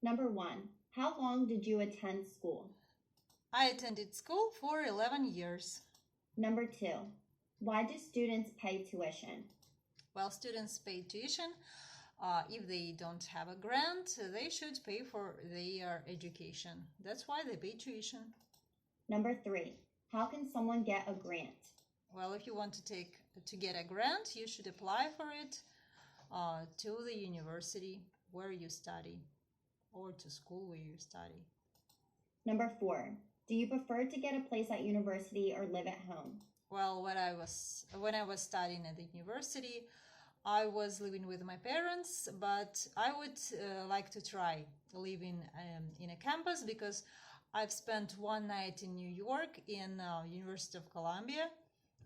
Number 1. How long did you attend school? I attended school for 11 years. Number 2. Why do students pay tuition? Well, students pay tuition. If they don't have a grant, they should pay for their education. That's why they pay tuition. Number 3. How can someone get a grant? Well, if you want to get a grant, you should apply for it to the university where you study or to school where you study. Number 4. Do you prefer to get a place at university or live at home? Well, when I was studying at the university, I was living with my parents, but I would like to try living in a campus because I've spent one night in New York in University of Columbia.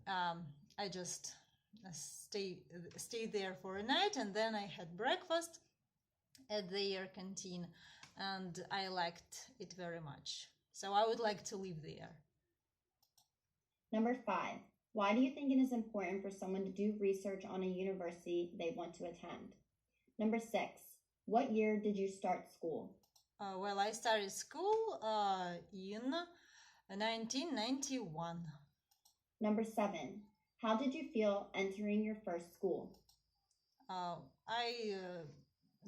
I just stayed there for a night, and then I had breakfast at their canteen, and I liked it very much. So I would like to live there. Number 5. Why do you think it is important for someone to do research on a university they want to attend? Number 6. What year did you start school? Well, I started school in 1991. Number 7. How did you feel entering your first school? I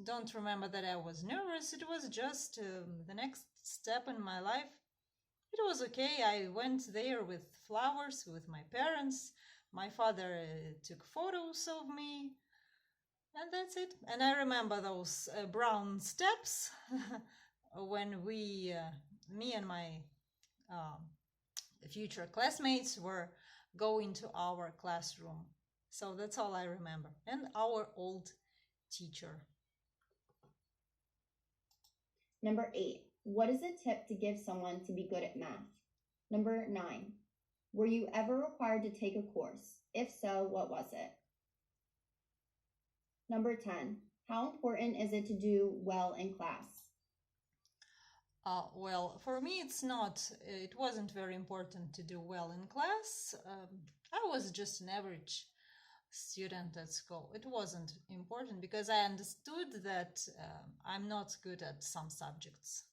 don't remember that I was nervous. It was just the next step in my life. It was okay. I went there with flowers with my parents. My father took photos of me, and that's it. And I remember those brown steps when me and my future classmates were going to our classroom. So that's all I remember. And our old teacher. Number 8. What is a tip to give someone to be good at math? Number 9. Were you ever required to take a course? If so, what was it? Number 10. How important is it to do well in class? Well, for me, it wasn't very important to do well in class. I was just an average student at school. It wasn't important because I understood that I'm not good at some subjects.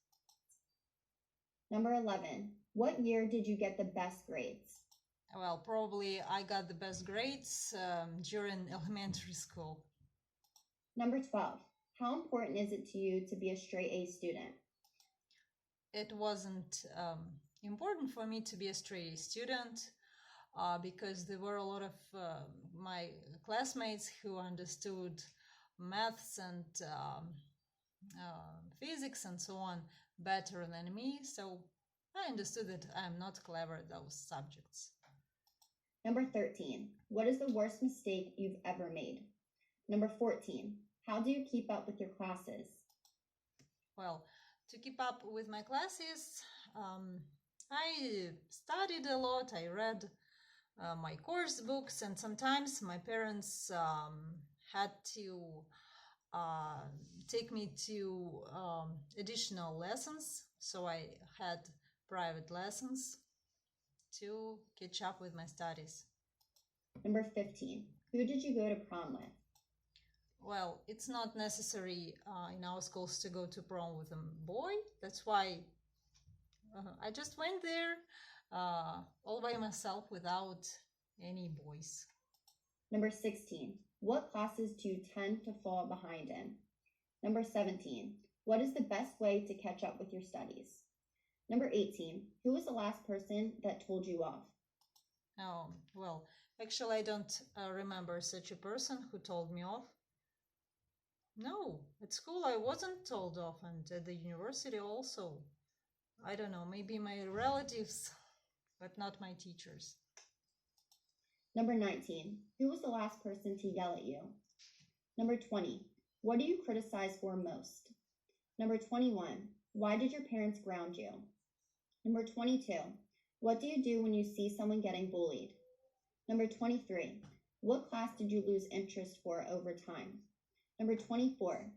Number 11. What year did you get the best grades? Well, probably I got the best grades during elementary school. Number 12. How important is it to you to be a straight A student? It wasn't important for me to be a straight A student because there were a lot of my classmates who understood maths and physics and so on better than me, so I understood that I'm not clever at those subjects. Number 13. What is the worst mistake you've ever made? Number 14. How do you keep up with your classes? Well, to keep up with my classes, I studied a lot. I read my course books, and sometimes my parents had to take me to additional lessons, so I had private lessons to catch up with my studies. Number 15. Who did you go to prom with? Well, it's not necessary in our schools to go to prom with a boy. That's why I just went there all by myself without any boys. Number 16. What classes do you tend to fall behind in? Number 17. What is the best way to catch up with your studies? Number 18. Who was the last person that told you off? Oh, well, actually I don't remember such a person who told me off. No, at school I wasn't told off, and at the university also. I don't know, maybe my relatives, but not my teachers. Number 19. Who was the last person to yell at you? Number 20. What do you criticize for most? Number 21. Why did your parents ground you? Number 22. What do you do when you see someone getting bullied? Number 23. What class did you lose interest for over time? Number 24.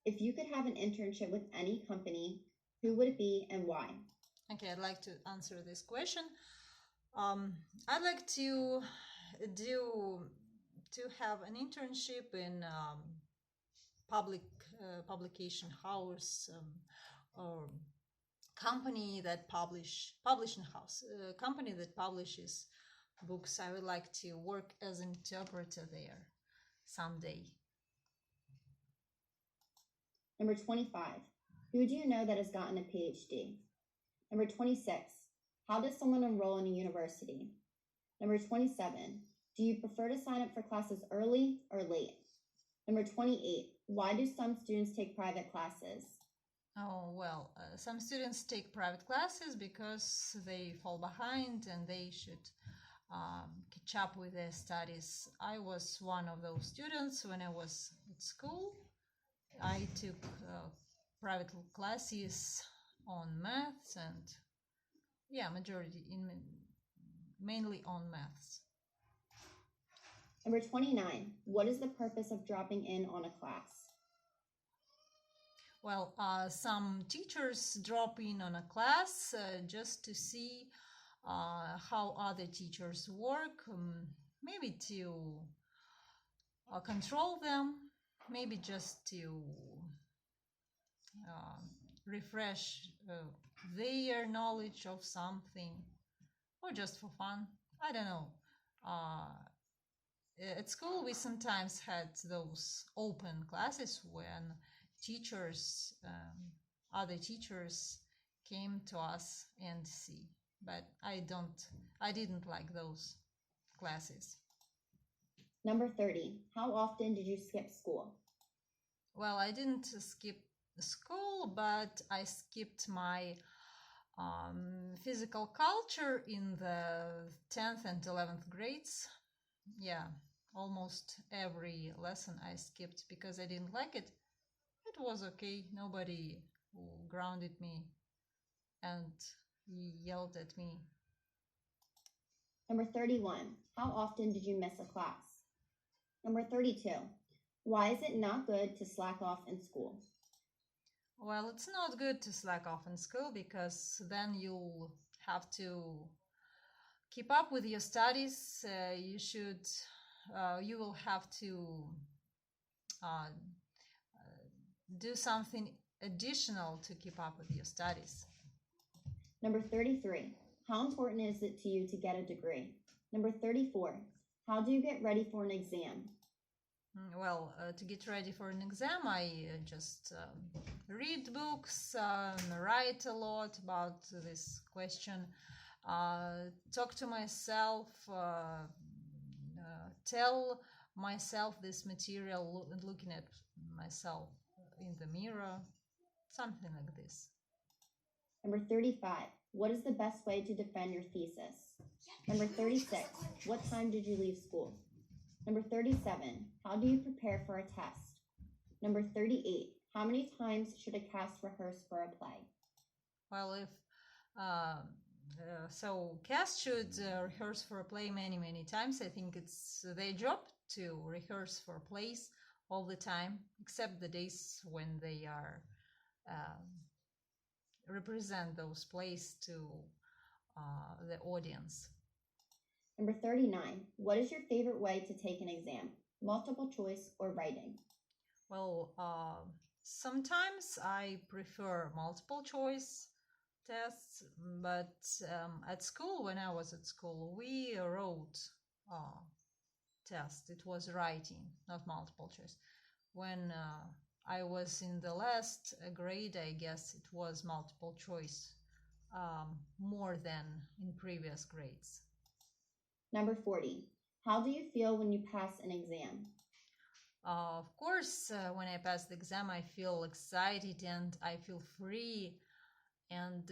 If you could have an internship with any company, who would it be and why? Okay, I'd like to answer this question. I'd like to have an internship in public publication house or company that publishing house, company that publishes books. I would like to work as an interpreter there someday. Number 25, who do you know that has gotten a PhD? Number 26, how does someone enroll in a university? Number 27, do you prefer to sign up for classes early or late? Number 28, why do some students take private classes? Oh, well, some students take private classes because they fall behind and they should catch up with their studies. I was one of those students when I was at school. I took private classes on maths and mainly on maths. Number 29, what is the purpose of dropping in on a class? Well, some teachers drop in on a class just to see how other teachers work, maybe to control them, maybe just to refresh their knowledge of something, or just for fun. I don't know. At school, we sometimes had those open classes when teachers, other teachers, came to us and see. But I didn't like those classes. Number 30, how often did you skip school? Well, I didn't skip school, but I skipped my physical culture in the 10th and 11th grades. Yeah, almost every lesson I skipped because I didn't like it. It was okay. Nobody grounded me and yelled at me. Number 31, how often did you miss a class? Number 32, why is it not good to slack off in school? Well, it's not good to slack off in school because then you'll have to keep up with your studies. You will have to do something additional to keep up with your studies. Number 33, how important is it to you to get a degree? Number 34, how do you get ready for an exam? Well, to get ready for an exam, I just read books, write a lot about this question, talk to myself, tell myself this material, looking at myself in the mirror, something like this. Number 35, what is the best way to defend your thesis? Number 36, what time did you leave school? Number 37, how do you prepare for a test? Number 38, how many times should a cast rehearse for a play? Well, so cast should rehearse for a play many times. I think it's their job to rehearse for plays all the time, except the days when they are represent those plays to the audience. Number 39, what is your favorite way to take an exam? Multiple choice or writing? Well, sometimes I prefer multiple choice tests, but at school, when I was at school, we wrote tests. It was writing, not multiple choice. When I was in the last grade, I guess it was multiple choice more than in previous grades. Number 40, how do you feel when you pass an exam? Of course, when I pass the exam, I feel excited and I feel free and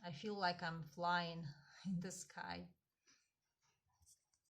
I feel like I'm flying in the sky.